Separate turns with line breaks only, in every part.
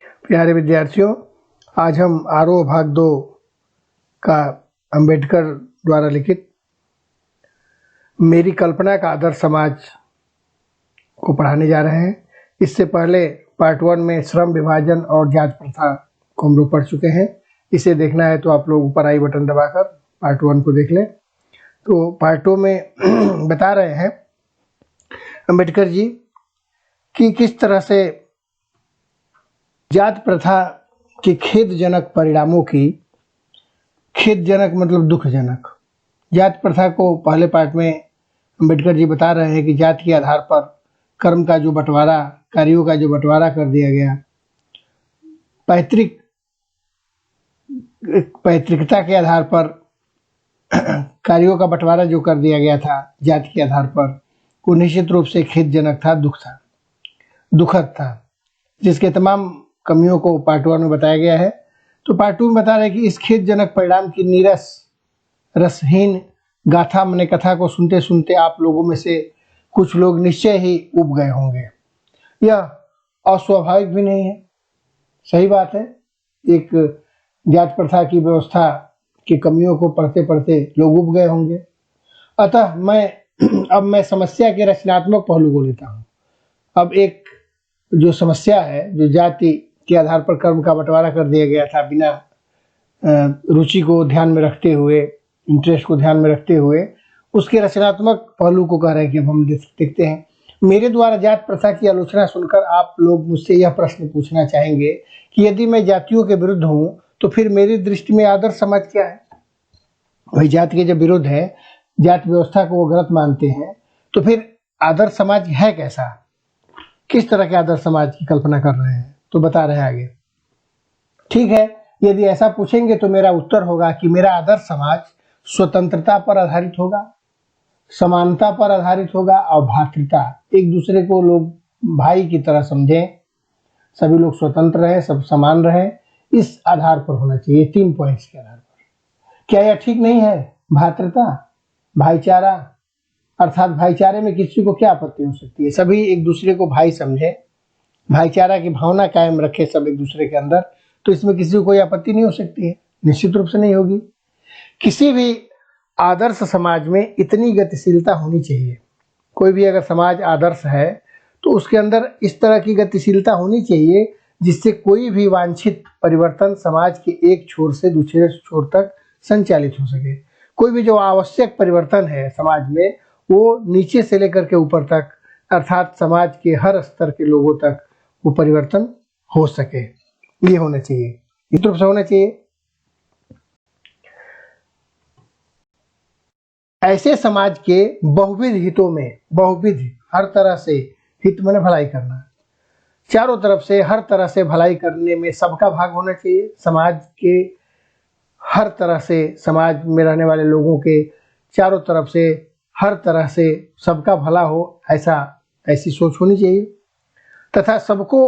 प्यारे विद्यार्थियों, आज हम आरोह भाग 2 का अंबेडकर द्वारा लिखित मेरी कल्पना का आदर्श समाज को पढ़ाने जा रहे हैं। इससे पहले पार्ट 1 में श्रम विभाजन और जाति प्रथा को हम लोग पढ़ चुके हैं। इसे देखना है तो आप लोग ऊपर आई बटन दबाकर पार्ट 1 को देख लें। तो पार्ट 2 में बता रहे हैं अंबेडकर जी कि किस तरह से जाति प्रथा के खेदजनक परिणामों की, खेदजनक मतलब दुखजनक, जाति प्रथा को पहले पार्ट में अंबेडकर जी बता रहे हैं कि जाति के आधार पर कर्म का जो बंटवारा, कार्यों का जो बंटवारा कर दिया गया, पैतृकता के आधार पर कार्यों का बंटवारा जो कर दिया गया था जाति के आधार पर, वो निश्चित रूप से खेदजनक था, दुखद था, जिसके तमाम कमियों को पार्ट 1 में बताया गया है। तो पार्ट 2 में बता रहे हैं कि इस खेदजनक परिणाम की नीरस रसहीन गाथा मने कथा को सुनते सुनते आप लोगों में से कुछ लोग निश्चय ही उब गए होंगे। यह अस्वाभाविक भी नहीं है, सही बात है। एक जाति प्रथा की व्यवस्था की कमियों को पढ़ते पढ़ते लोग उब गए होंगे। अतः मैं समस्या के रचनात्मक पहलू को लेता हूँ। अब एक जो समस्या है, जो जाति के आधार पर कर्म का बंटवारा कर दिया गया था बिना रुचि को ध्यान में रखते हुए, इंटरेस्ट को ध्यान में रखते हुए, उसके रचनात्मक पहलू को कह रहे हैं कि अब हम देखते हैं। मेरे द्वारा जाति प्रथा की आलोचना सुनकर आप लोग मुझसे यह प्रश्न पूछना चाहेंगे कि यदि मैं जातियों के विरुद्ध हूँ तो फिर मेरी दृष्टि में आदर्श समाज क्या है। वही जाति के जब विरुद्ध है, जाति व्यवस्था को वो गलत मानते हैं, तो फिर आदर्श समाज है कैसा, किस तरह के आदर्श समाज की कल्पना कर रहे हैं। तो बता रहे हैं आगे। ठीक है, यदि ऐसा पूछेंगे तो मेरा उत्तर होगा कि मेरा आदर्श समाज स्वतंत्रता पर आधारित होगा, समानता पर आधारित होगा और भ्रातृता, एक दूसरे को लोग भाई की तरह समझें, सभी लोग स्वतंत्र रहें, सब समान रहें, इस आधार पर होना चाहिए, 3 पॉइंट्स के आधार पर। क्या यह ठीक नहीं है? भ्रातृता, भाईचारा, अर्थात भाईचारे में किसी को क्या आपत्ति हो सकती है? सभी एक दूसरे को भाई समझे, भाईचारा की भावना कायम रखे सब एक दूसरे के अंदर, तो इसमें किसी को कोई आपत्ति नहीं हो सकती है, निश्चित रूप से नहीं होगी। किसी भी आदर्श समाज में इतनी गतिशीलता होनी चाहिए। कोई भी अगर समाज आदर्श है तो उसके अंदर इस तरह की गतिशीलता होनी चाहिए जिससे कोई भी वांछित परिवर्तन समाज के एक छोर से दूसरे छोर तक संचालित हो सके। कोई भी जो आवश्यक परिवर्तन है समाज में, वो नीचे से लेकर के ऊपर तक, अर्थात समाज के हर स्तर के लोगों तक वो परिवर्तन हो सके, ये होना चाहिए, इस रूप से होना चाहिए। ऐसे समाज के बहुविध हितों में, बहुविध हर तरह से, हित माने भलाई करना, चारों तरफ से हर तरह से भलाई करने में सबका भाग होना चाहिए। समाज के हर तरह से, समाज में रहने वाले लोगों के चारों तरफ से हर तरह से सबका भला हो, ऐसी सोच होनी चाहिए। तथा सबको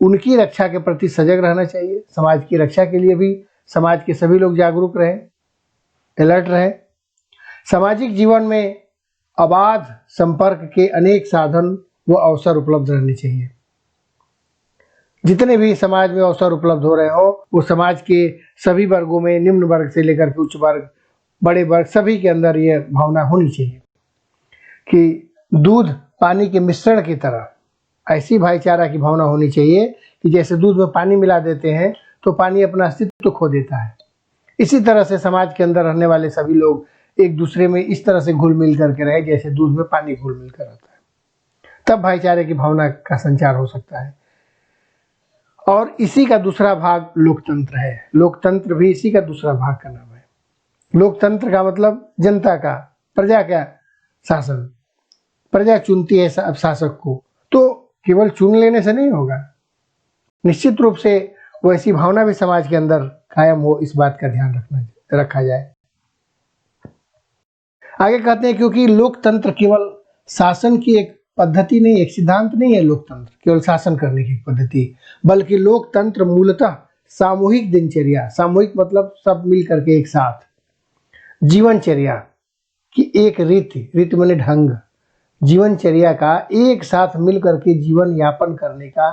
उनकी रक्षा के प्रति सजग रहना चाहिए। समाज की रक्षा के लिए भी समाज के सभी लोग जागरूक रहें, अलर्ट रहें। सामाजिक जीवन में अबाध संपर्क के अनेक साधन व अवसर उपलब्ध रहने चाहिए। जितने भी समाज में अवसर उपलब्ध हो रहे हो, वो समाज के सभी वर्गों में, निम्न वर्ग से लेकर के उच्च वर्ग, बड़े वर्ग, सभी के अंदर ये भावना होनी चाहिए कि दूध पानी के मिश्रण की तरह ऐसी भाईचारा की भावना होनी चाहिए कि जैसे दूध में पानी मिला देते हैं तो पानी अपना अस्तित्व खो देता है, इसी तरह से समाज के अंदर रहने वाले सभी लोग एक दूसरे में इस तरह से घुल मिल करके रहे जैसे दूध में पानी घुल मिल कर रहता है, तब भाईचारे की भावना का संचार हो सकता है। और इसी का दूसरा भाग लोकतंत्र है। लोकतंत्र भी इसी का दूसरा भाग का नाम है। लोकतंत्र का मतलब जनता का, प्रजा का शासन। प्रजा चुनती है शासक को, तो केवल चुन लेने से नहीं होगा, निश्चित रूप से वो ऐसी भावना भी समाज के अंदर कायम हो, इस बात का ध्यान रखा जाए। आगे कहते हैं क्योंकि लोकतंत्र केवल शासन की एक पद्धति नहीं, एक सिद्धांत नहीं है। लोकतंत्र केवल शासन करने की पद्धति, बल्कि लोकतंत्र मूलतः सामूहिक दिनचर्या, सामूहिक मतलब सब मिल करके एक साथ, जीवनचर्या की एक रीति माने ढंग, जीवनचर्या का एक साथ मिल करके जीवन यापन करने का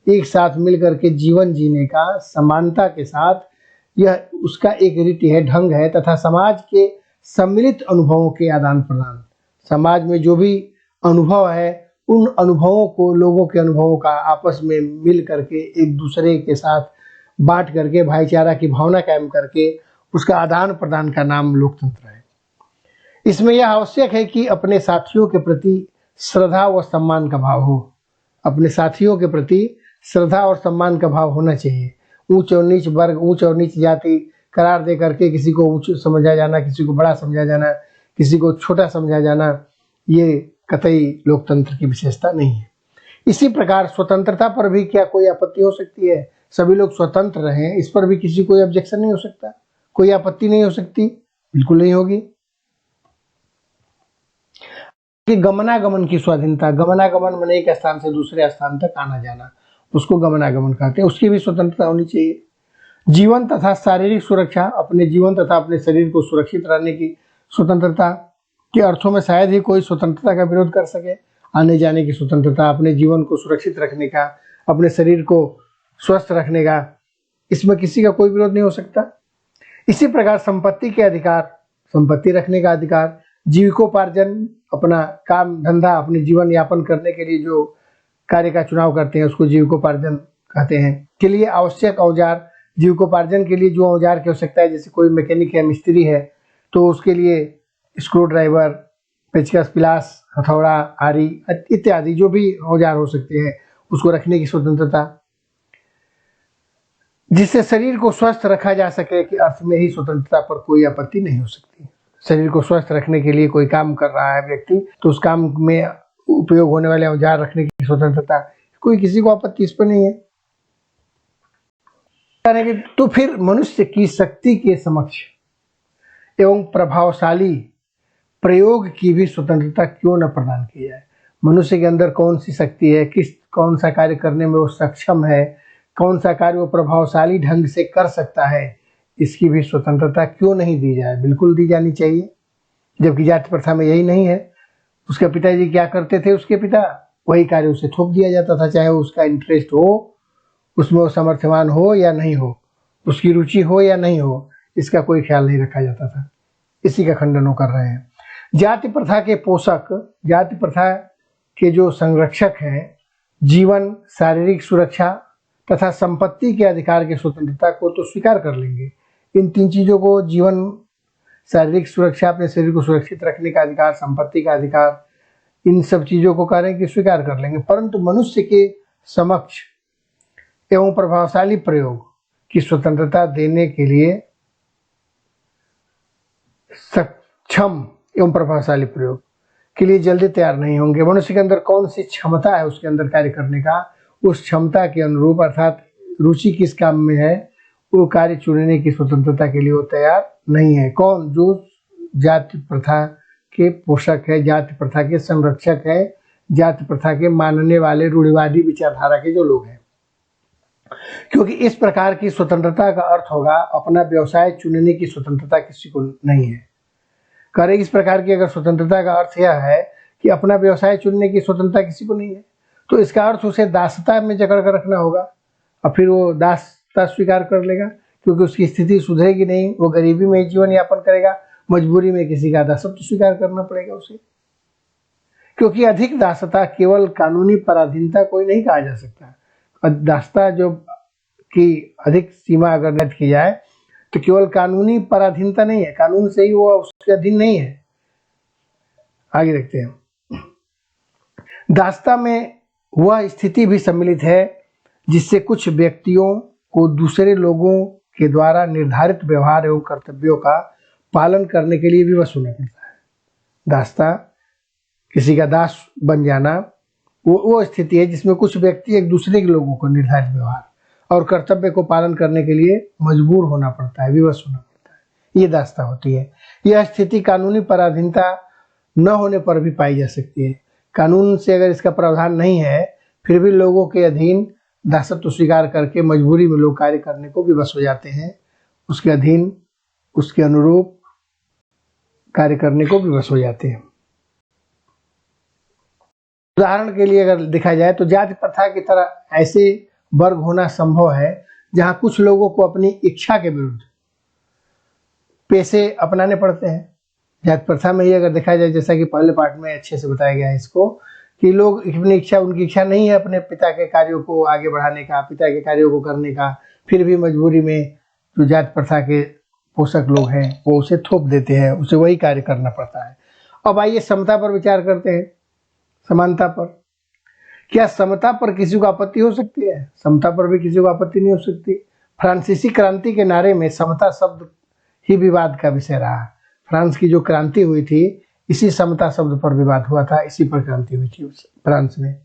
एक साथ मिलकर के जीवन जीने का समानता के साथ, यह उसका एक रीति है, ढंग है, तथा समाज के सम्मिलित अनुभवों के आदान प्रदान। समाज में जो भी अनुभव है उन अनुभवों को, लोगों के अनुभवों का आपस में मिल करके एक दूसरे के साथ बांट करके भाईचारा की भावना कायम करके उसका आदान प्रदान का नाम लोकतंत्र है। इसमें यह आवश्यक है कि अपने साथियों के प्रति श्रद्धा व सम्मान का भाव हो। अपने साथियों के प्रति श्रद्धा और सम्मान का भाव होना चाहिए। ऊंच और नीच वर्ग, ऊंच और नीच जाति करार दे करके किसी को ऊंच समझा जाना, किसी को बड़ा समझा जाना, किसी को छोटा समझा जाना, ये कतई लोकतंत्र की विशेषता नहीं है। इसी प्रकार स्वतंत्रता पर भी क्या कोई आपत्ति हो सकती है? सभी लोग स्वतंत्र रहें, इस पर भी किसी कोई ऑब्जेक्शन नहीं हो सकता, कोई आपत्ति नहीं हो सकती, बिल्कुल नहीं होगी। कि गमनागमन की स्वाधीनता, गमनागमन माने एक स्थान से दूसरे स्थान तक आना जाना, उसको गमनागमन कहते हैं, उसकी भी स्वतंत्रता होनी चाहिए। जीवन तथा शारीरिक सुरक्षा, अपने जीवन तथा अपने शरीर को सुरक्षित रहने की स्वतंत्रता के अर्थों में शायद ही कोई स्वतंत्रता का विरोध कर सके। आने जाने की स्वतंत्रता, अपने जीवन को सुरक्षित रखने का, अपने शरीर को स्वस्थ रखने का, इसमें किसी का कोई विरोध नहीं हो सकता। इसी प्रकार संपत्ति के अधिकार, संपत्ति रखने का अधिकार, जीविकोपार्जन, अपना काम धंधा, अपने जीवन यापन करने के लिए जो कार्य का चुनाव करते हैं उसको जीविकोपार्जन कहते हैं, के लिए आवश्यक औजार, जीविकोपार्जन के लिए जो औजार की आवश्यकता है, जैसे कोई मैकेनिक है, मिस्त्री है, तो उसके लिए स्क्रू ड्राइवर, पेचकस, पिलास, हथौड़ा, आरी इत्यादि जो भी औजार हो सकते हैं उसको रखने की स्वतंत्रता। जिससे शरीर को स्वस्थ रखा जा सके कि अर्थ में ही स्वतंत्रता पर कोई आपत्ति नहीं हो सकती। शरीर को स्वस्थ रखने के लिए कोई काम कर रहा है व्यक्ति, तो उस काम में उपयोग होने वाले औजार रखने की स्वतंत्रता, कोई किसी को आपत्ति इस पर नहीं है। तो फिर मनुष्य की शक्ति के समक्ष एवं प्रभावशाली प्रयोग की भी स्वतंत्रता क्यों न प्रदान की जाए? मनुष्य के अंदर कौन सी शक्ति है, कौन सा कार्य करने में वो सक्षम है, कौन सा कार्य वो प्रभावशाली ढंग से कर सकता है, इसकी भी स्वतंत्रता क्यों नहीं दी जाए? बिल्कुल दी जानी चाहिए। जबकि जाति प्रथा में यही नहीं है। उसके पिताजी क्या करते थे, उसके पिता वही कार्य उसे थोप दिया जाता था, चाहे उसका इंटरेस्ट हो, उसमें वो समर्थवान हो या नहीं हो, उसकी रुचि हो या नहीं हो, इसका कोई ख्याल नहीं रखा जाता था। इसी का खंडन वो कर रहे हैं। जाति प्रथा के पोषक, जाति प्रथा के जो संरक्षक हैं, जीवन, शारीरिक सुरक्षा तथा संपत्ति के अधिकार की स्वतंत्रता को तो स्वीकार कर लेंगे। इन तीन चीजों को, जीवन, शारीरिक सुरक्षा, अपने शरीर को सुरक्षित रखने का अधिकार, संपत्ति का अधिकार, इन सब चीजों को कह रहे हैं कि स्वीकार कर लेंगे, परंतु मनुष्य के समक्ष एवं प्रभावशाली प्रयोग की स्वतंत्रता देने के लिए, सक्षम एवं प्रभावशाली प्रयोग के लिए जल्दी तैयार नहीं होंगे। मनुष्य के अंदर कौन सी क्षमता है उसके अंदर कार्य करने का, उस क्षमता के अनुरूप अर्थात रुचि किस काम में है, वो कार्य चुनने की स्वतंत्रता के लिए वो तैयार नहीं है। कौन? जो जाति प्रथा के पोषक है, जाति प्रथा के संरक्षक है, जाति प्रथा के मानने वाले रूढ़िवादी विचारधारा के जो लोग हैं। क्योंकि इस प्रकार की स्वतंत्रता का अर्थ होगा अपना व्यवसाय चुनने की स्वतंत्रता किसी को नहीं है। करे इस प्रकार की अगर स्वतंत्रता का अर्थ यह है कि अपना व्यवसाय चुनने की स्वतंत्रता किसी को नहीं है, तो इसका अर्थ उसे दासता में जकड़ कर रखना होगा, और फिर वो दासता स्वीकार कर लेगा, क्योंकि उसकी स्थिति सुधरेगी नहीं, वो गरीबी में जीवन यापन करेगा, मजबूरी में किसी का दासत्व स्वीकार करना पड़ेगा उसे। क्योंकि अधिक दासता केवल कानूनी पराधीनता कोई नहीं कहा जा सकता। दासता जो की अधिक सीमा अगर निर्धारित की जाए तो केवल कानूनी पराधीनता नहीं है, कानून से ही वो उसके अधीन नहीं है। आगे देखते हैं। दासता में वह स्थिति भी सम्मिलित है जिससे कुछ व्यक्तियों को दूसरे लोगों के द्वारा निर्धारित व्यवहार एवं कर्तव्यों का पालन करने के लिए भी वश होना पड़ता है। दासता, किसी का दास बन जाना, वो स्थिति है जिसमें कुछ व्यक्ति एक दूसरे के लोगों को निर्धारित व्यवहार और कर्तव्य को पालन करने के लिए मजबूर होना पड़ता है, विवश होना पड़ता है, ये दासता होती है। यह स्थिति कानूनी पराधीनता न होने पर भी पाई जा सकती है। कानून से अगर इसका प्रावधान नहीं है, फिर भी लोगों के अधीन दासत्व स्वीकार करके मजबूरी में लोग कार्य करने को विवश हो जाते हैं, उसके अधीन, उसके अनुरूप कार्य करने को विवश हो जाते हैं। उदाहरण के लिए अगर देखा जाए तो जाति प्रथा की तरह ऐसे वर्ग होना संभव है जहां कुछ लोगों को अपनी इच्छा के विरुद्ध पेशे अपनाने पड़ते हैं। जात प्रथा में ये अगर देखा जाए, जैसा कि पहले पार्ट में अच्छे से बताया गया है इसको, कि लोग अपनी इच्छा, उनकी इच्छा नहीं है अपने पिता के कार्यों को आगे बढ़ाने का, पिता के कार्यों को करने का, फिर भी मजबूरी में जो जात प्रथा के पोषक लोग हैं वो उसे थोप देते हैं, उसे वही कार्य करना पड़ता है। अब आइए समता पर विचार करते हैं, समानता पर। क्या समता पर किसी को आपत्ति हो सकती है? समता पर भी किसी को आपत्ति नहीं हो सकती। फ्रांसीसी क्रांति के नारे में समता शब्द ही विवाद का विषय रहा। फ्रांस की जो क्रांति हुई थी, इसी समता शब्द पर विवाद हुआ था, इसी पर क्रांति हुई थी फ्रांस में।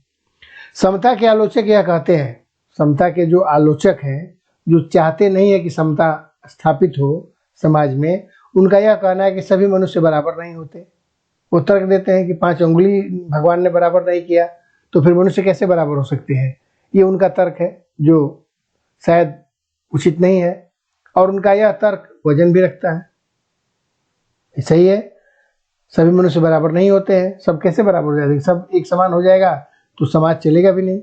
समता के आलोचक यह कहते हैं, समता के जो आलोचक हैं, जो चाहते नहीं है कि समता स्थापित हो समाज में, उनका यह कहना है कि सभी मनुष्य बराबर नहीं होते। वो तर्क देते हैं कि 5 उंगली भगवान ने बराबर नहीं किया, तो फिर मनुष्य कैसे बराबर हो सकते हैं। ये उनका तर्क है जो शायद उचित नहीं है, और उनका यह तर्क वजन भी रखता है। सही है, सभी मनुष्य बराबर नहीं होते हैं, सब कैसे बराबर हो जाएंगे, सब एक समान हो जाएगा तो समाज चलेगा भी नहीं।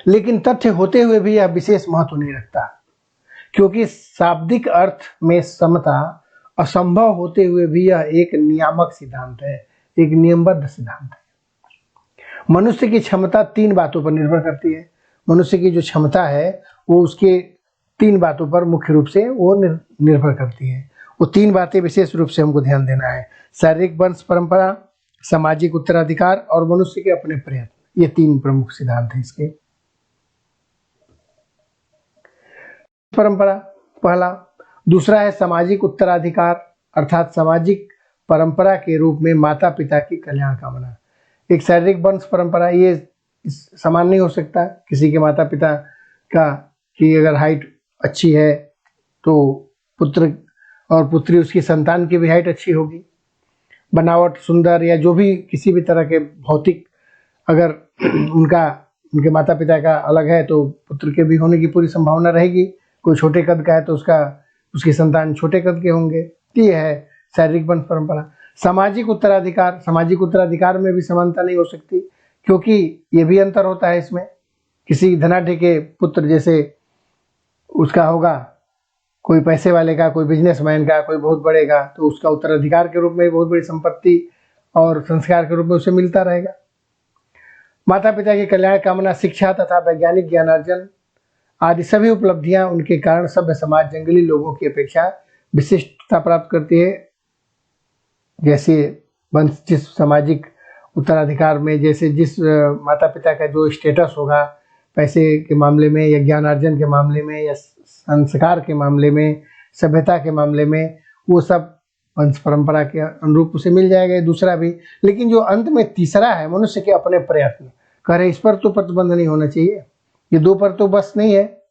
लेकिन तथ्य होते हुए भी यह विशेष महत्व नहीं रखता, क्योंकि शाब्दिक अर्थ में समता असंभव होते हुए भी यह एक नियामक सिद्धांत है, एक नियमबद्ध सिद्धांत है। मनुष्य की क्षमता 3 बातों पर निर्भर करती है। मनुष्य की जो क्षमता है वो उसके 3 बातों पर मुख्य रूप से वो निर्भर करती है। वो 3 बातें विशेष रूप से हमको ध्यान देना है: शारीरिक वंश परंपरा, सामाजिक उत्तराधिकार और मनुष्य के अपने प्रयत्न। ये 3 प्रमुख सिद्धांत हैं इसके। परंपरा पहला। दूसरा है सामाजिक उत्तराधिकार, अर्थात सामाजिक परंपरा के रूप में माता पिता की कल्याण कामना। एक शारीरिक वंश परंपरा, ये समान नहीं हो सकता किसी के माता पिता का, कि अगर हाइट अच्छी है तो पुत्र और पुत्री, उसकी संतान की भी हाइट अच्छी होगी। बनावट सुंदर या जो भी किसी भी तरह के भौतिक अगर उनके माता पिता का अलग है तो पुत्र के भी होने की पूरी संभावना रहेगी। कोई छोटे कद का है तो उसकी संतान छोटे कद के होंगे। ये है शारीरिक वंश परंपरा। सामाजिक उत्तराधिकार, सामाजिक उत्तराधिकार में भी समानता नहीं हो सकती, क्योंकि ये भी अंतर होता है इसमें। किसी धनाढ्य के पुत्र जैसे उसका होगा, कोई पैसे वाले का, कोई बिजनेसमैन का, कोई बहुत बड़े का, तो उसका उत्तराधिकार के रूप में बहुत बड़ी संपत्ति और संस्कार के रूप में उसे मिलता रहेगा। माता पिता की कल्याण कामना, शिक्षा तथा वैज्ञानिक ज्ञानार्जन आदि सभी उपलब्धियां उनके कारण सभ्य समाज जंगली लोगों की अपेक्षा विशिष्टता प्राप्त करती है। जैसे जिस सामाजिक उत्तराधिकार में, जैसे जिस माता पिता का जो स्टेटस होगा पैसे के मामले में या ज्ञानार्जन के मामले में या संस्कार के मामले में, सभ्यता के मामले में, वो सब वंश परंपरा के अनुरूप उसे मिल जाएगा। दूसरा भी, लेकिन जो अंत में तीसरा है मनुष्य के अपने प्रयत्न, कह रहे इस पर तो प्रतिबंध नहीं होना चाहिए। ये 2 पर तो बस नहीं है,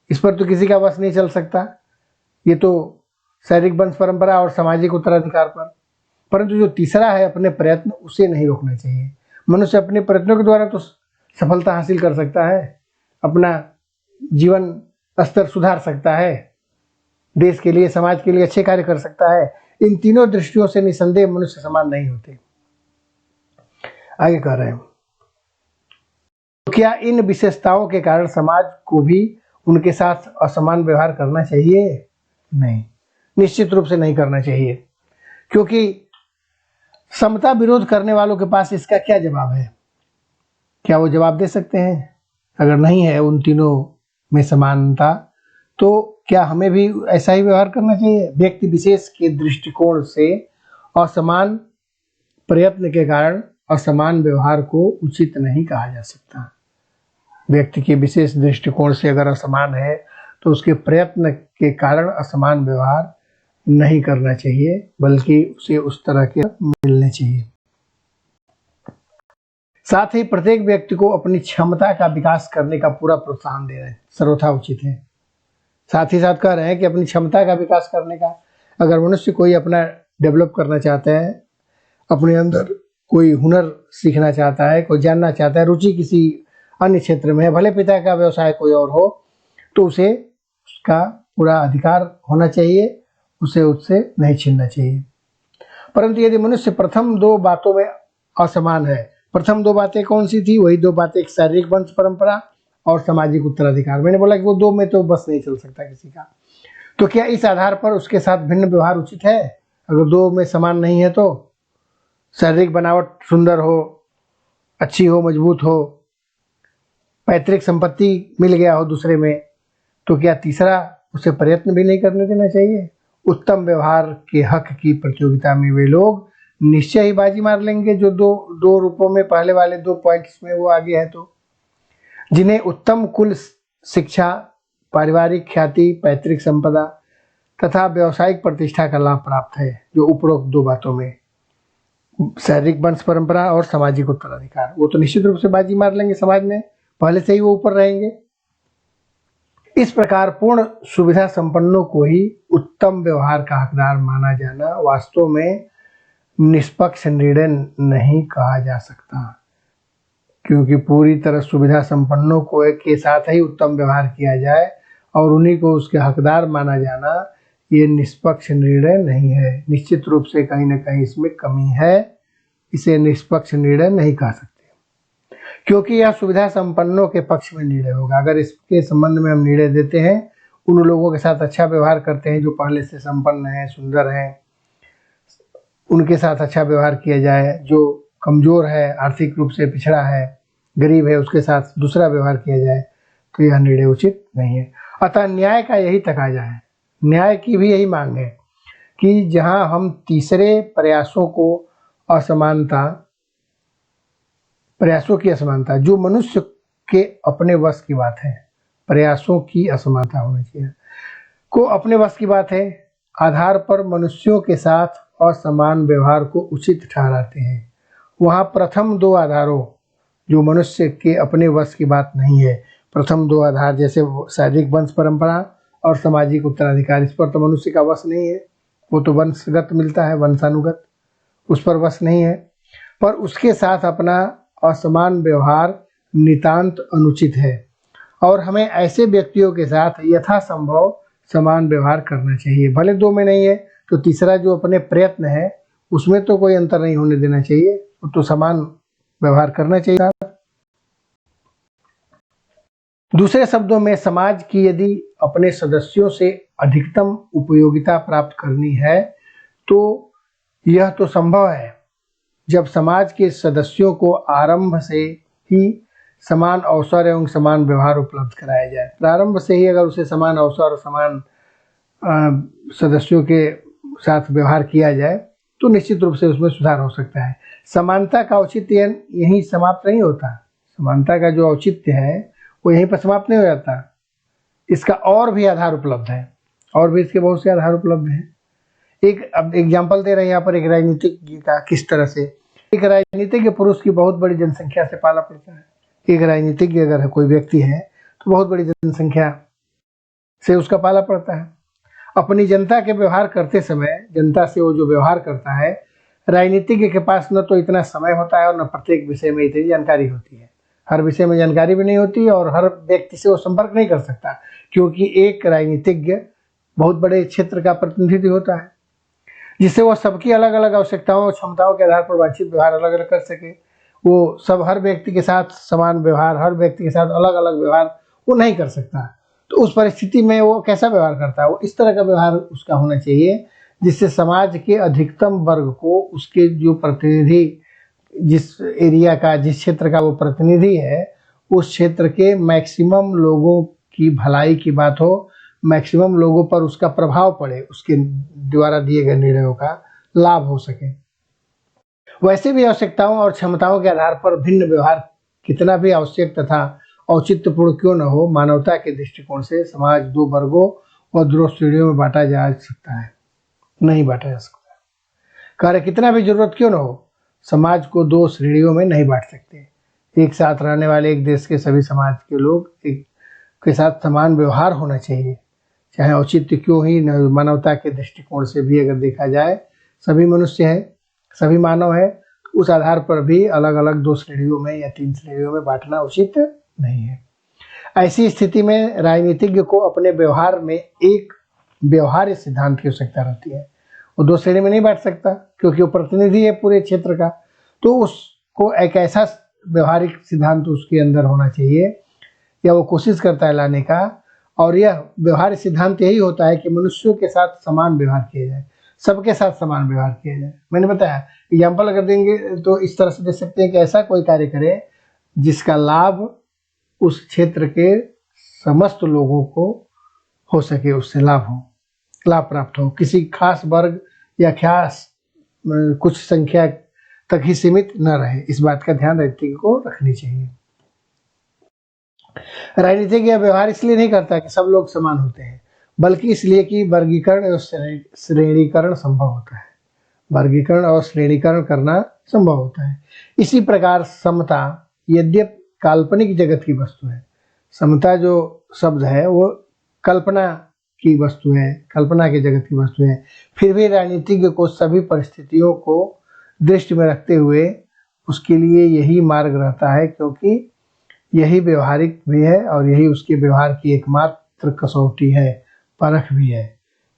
इस पर तो किसी का बस नहीं चल सकता। ये तो शारीरिक वंश परंपरा और सामाजिक उत्तराधिकार पर। परंतु जो तीसरा है अपने प्रयत्न, उसे नहीं रोकना चाहिए। मनुष्य अपने प्रयत्नों के द्वारा तो सफलता हासिल कर सकता है, अपना जीवन स्तर सुधार सकता है, देश के लिए, समाज के लिए अच्छे कार्य कर सकता है। इन तीनों दृष्टियों से निसंदेह मनुष्य समान नहीं होते। आगे कह रहे हैं, तो क्या इन विशेषताओं के कारण समाज को भी उनके साथ असमान व्यवहार करना चाहिए? नहीं, निश्चित रूप से नहीं करना चाहिए, क्योंकि समता विरोध करने वालों के पास इसका क्या जवाब है? क्या वो जवाब दे सकते हैं? अगर नहीं है उन तीनों में समानता, तो क्या हमें भी ऐसा ही व्यवहार करना चाहिए? व्यक्ति विशेष के दृष्टिकोण से असमान प्रयत्न के कारण असमान व्यवहार को उचित नहीं कहा जा सकता। व्यक्ति के विशेष दृष्टिकोण से अगर असमान है तो उसके प्रयत्न के कारण असमान व्यवहार नहीं करना चाहिए, बल्कि उसे उस तरह के मिलने चाहिए। साथ ही प्रत्येक व्यक्ति को अपनी क्षमता का विकास करने का पूरा प्रोत्साहन दे रहे हैं, सर्वथा उचित है। साथ ही साथ कह रहे हैं कि अपनी क्षमता का विकास करने का, अगर मनुष्य कोई अपना डेवलप करना चाहता है, अपने अंदर कोई हुनर सीखना चाहता है, कोई जानना चाहता है, रुचि किसी अन्य क्षेत्र में है, भले पिता का व्यवसाय कोई और हो, तो उसे उसका पूरा अधिकार होना चाहिए, उसे उससे नहीं छीनना चाहिए। परंतु यदि मनुष्य प्रथम 2 बातों में असमान है, प्रथम दो बातें कौन सी थी? वही दो बातें, एक शारीरिक वंश परंपरा और सामाजिक उत्तराधिकार। मैंने बोला कि वो दो में तो बस नहीं चल सकता किसी का। तो क्या इस आधार पर उसके साथ भिन्न व्यवहार उचित है? अगर दो में समान नहीं है तो शारीरिक बनावट सुंदर हो, अच्छी हो, मजबूत हो, पैतृक संपत्ति मिल गया हो दूसरे में, तो क्या तीसरा उसे प्रयत्न भी नहीं करने देना चाहिए? उत्तम व्यवहार के हक की प्रतियोगिता में वे लोग निश्चय ही बाजी मार लेंगे जो दो रूपों में, पहले वाले 2 पॉइंट्स में वो आगे है। तो जिन्हें उत्तम कुल शिक्षा, पारिवारिक ख्याति, पैतृक संपदा तथा व्यावसायिक प्रतिष्ठा का लाभ प्राप्त है, जो उपरोक्त 2 बातों में, शारीरिक वंश परंपरा और सामाजिक उत्तराधिकार, वो तो निश्चित रूप से बाजी मार लेंगे समाज में, पहले से ही वो ऊपर रहेंगे। इस प्रकार पूर्ण सुविधा संपन्नों को ही उत्तम व्यवहार का हकदार माना जाना वास्तव में निष्पक्ष निर्णय नहीं कहा जा सकता, क्योंकि पूरी तरह सुविधा संपन्नों को के साथ ही उत्तम व्यवहार किया जाए और उन्हीं को उसके हकदार माना जाना, ये निष्पक्ष निर्णय नहीं है। निश्चित रूप से कहीं ना कहीं इसमें कमी है, इसे निष्पक्ष निर्णय नहीं कह सकते, क्योंकि यह सुविधा संपन्नों के पक्ष में निर्णय होगा। अगर इसके संबंध में हम निर्णय देते हैं, उन लोगों के साथ अच्छा व्यवहार करते हैं जो पहले से संपन्न हैं, सुंदर हैं, उनके साथ अच्छा व्यवहार किया जाए। जो कमजोर है, आर्थिक रूप से पिछड़ा है, गरीब है, उसके साथ दूसरा व्यवहार किया जाए, तो यह निर्णय उचित नहीं है। अतः न्याय का यही तकाजा है, न्याय की भी यही मांग है कि जहां हम तीसरे प्रयासों की असमानता जो मनुष्य के अपने वश की बात है, प्रयासों की असमानता होनी चाहिए, को अपने वश की बात है, आधार पर मनुष्यों के साथ असमान व्यवहार को उचित ठहराते हैं, वहाँ प्रथम 2 आधारों जो मनुष्य के अपने वश की बात नहीं है, प्रथम 2 आधार जैसे शारीरिक वंश परंपरा और सामाजिक उत्तराधिकार, इस पर तो मनुष्य का वश नहीं है, वो तो वंशगत मिलता है, वंशानुगत, उस पर वश नहीं है। पर उसके साथ अपना असमान व्यवहार नितांत अनुचित है और हमें ऐसे व्यक्तियों के साथ यथासंभव समान व्यवहार करना चाहिए। भले 2 में नहीं है तो तीसरा जो अपने प्रयत्न है उसमें तो कोई अंतर नहीं होने देना चाहिए, तो समान व्यवहार करना चाहिए। दूसरे शब्दों में, समाज की यदि अपने सदस्यों से अधिकतम उपयोगिता प्राप्त करनी है तो यह तो संभव है जब समाज के सदस्यों को आरंभ से ही समान अवसर एवं समान व्यवहार उपलब्ध कराया जाए। प्रारंभ से ही अगर उसे समान अवसर और समान सदस्यों के साथ व्यवहार किया जाए तो निश्चित रूप से उसमें सुधार हो सकता है। समानता का औचित्य यहीं समाप्त नहीं होता, समानता का जो औचित्य है वो यहीं पर समाप्त नहीं हो जाता, इसका और भी आधार उपलब्ध है, और भी इसके बहुत से आधार उपलब्ध हैं। अब एग्जाम्पल दे रहे हैं यहाँ पर एक राजनीतिज्ञ का, किस तरह से एक राजनीतिज्ञ पुरुष की बहुत बड़ी जनसंख्या से पाला पड़ता है। एक राजनीतिज्ञ अगर कोई व्यक्ति है तो बहुत बड़ी जनसंख्या से उसका पाला पड़ता है। अपनी जनता के व्यवहार करते समय जनता से वो जो व्यवहार करता है, राजनीतिज्ञ के पास न तो इतना समय होता है और न प्रत्येक विषय में इतनी जानकारी होती है, हर विषय में जानकारी भी नहीं होती और हर व्यक्ति से वो संपर्क नहीं कर सकता, क्योंकि एक राजनीतिज्ञ बहुत बड़े क्षेत्र का प्रतिनिधित्व होता है, जिससे वो सबकी अलग अलग आवश्यकताओं और क्षमताओं के आधार पर वांछित व्यवहार अलग अलग कर सके। वो सब हर व्यक्ति के साथ समान व्यवहार, हर व्यक्ति के साथ अलग अलग व्यवहार वो नहीं कर सकता। तो उस परिस्थिति में वो कैसा व्यवहार करता है? वो इस तरह का व्यवहार उसका होना चाहिए जिससे समाज के अधिकतम वर्ग को, उसके जो प्रतिनिधि, जिस एरिया का, जिस क्षेत्र का वो प्रतिनिधि है, उस क्षेत्र के मैक्सिमम लोगों की भलाई की बात हो, मैक्सिमम लोगों पर उसका प्रभाव पड़े, उसके द्वारा दिए गए निर्णयों का लाभ हो सके। वैसे भी आवश्यकताओं और क्षमताओं के आधार पर भिन्न व्यवहार कितना भी आवश्यक तथा औचित्यपूर्ण क्यों न हो, मानवता के दृष्टिकोण से समाज 2 वर्गों और 2 श्रेणियों में बांटा जा सकता है, नहीं बांटा जा सकता। कार्य कितना भी जरूरत क्यों न हो, समाज को 2 श्रेणियों में नहीं बांट सकते। एक साथ रहने वाले एक देश के सभी समाज के लोग के साथ समान व्यवहार होना चाहिए, चाहे औचित्य क्यों ही न, मानवता के दृष्टिकोण से भी अगर देखा जाए, सभी मनुष्य है, सभी मानव है, तो उस आधार पर भी अलग अलग 2 श्रेणियों में या 3 श्रेणियों में बांटना उचित नहीं है। ऐसी स्थिति में राजनीतिज्ञ को अपने व्यवहार में एक व्यवहार्य सिद्धांत की आवश्यकता रहती है। वो 2 श्रेणी में नहीं बांट सकता क्योंकि वो प्रतिनिधि है पूरे क्षेत्र का, तो उस को एक ऐसा व्यवहारिक सिद्धांत उसके अंदर होना चाहिए या वो कोशिश करता है लाने का, और यह व्यवहारिक सिद्धांत यही होता है कि मनुष्यों के साथ समान व्यवहार किया जाए, सबके साथ समान व्यवहार किया जाए। मैंने बताया, एग्जाम्पल अगर देंगे तो इस तरह से दे सकते हैं कि ऐसा कोई कार्य करे जिसका लाभ उस क्षेत्र के समस्त लोगों को हो सके, उससे लाभ प्राप्त हो, किसी खास वर्ग या खास कुछ संख्या तक ही सीमित न रहे। इस बात का ध्यान राजनीतिज्ञ को रखनी चाहिए। राजनीतिज्ञ यह व्यवहार इसलिए नहीं करता कि सब लोग समान होते हैं, बल्कि इसलिए कि वर्गीकरण और श्रेणीकरण संभव होता है। वर्गीकरण और श्रेणीकरण करना संभव होता है। इसी प्रकार समता यद्यपि काल्पनिक जगत की वस्तु है, समता जो शब्द है वो कल्पना की वस्तु है, कल्पना के जगत की वस्तु है, फिर भी राजनीतिज्ञ को सभी परिस्थितियों को दृष्टि में रखते हुए उसके लिए यही मार्ग रहता है, क्योंकि यही व्यवहारिक भी है और यही उसके व्यवहार की एकमात्र कसौटी है, परख भी है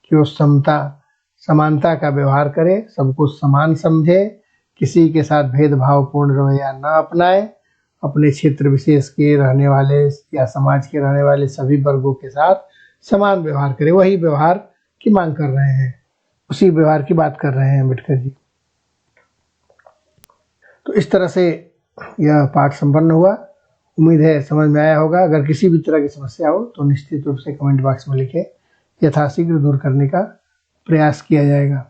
कि वो समानता का व्यवहार करे, सबको समान समझे, किसी के साथ भेदभावपूर्ण रवैया न अपनाए, अपने क्षेत्र विशेष के रहने वाले या समाज के रहने वाले सभी वर्गों के साथ समान व्यवहार करे। वही व्यवहार की मांग कर रहे हैं, उसी व्यवहार की बात कर रहे हैं अम्बेडकर जी। तो इस तरह से यह पाठ संपन्न हुआ। उम्मीद है समझ में आया होगा। अगर किसी भी तरह की समस्या हो तो निश्चित रूप से कमेंट बॉक्स में लिखें, यथाशीघ्र दूर करने का प्रयास किया जाएगा।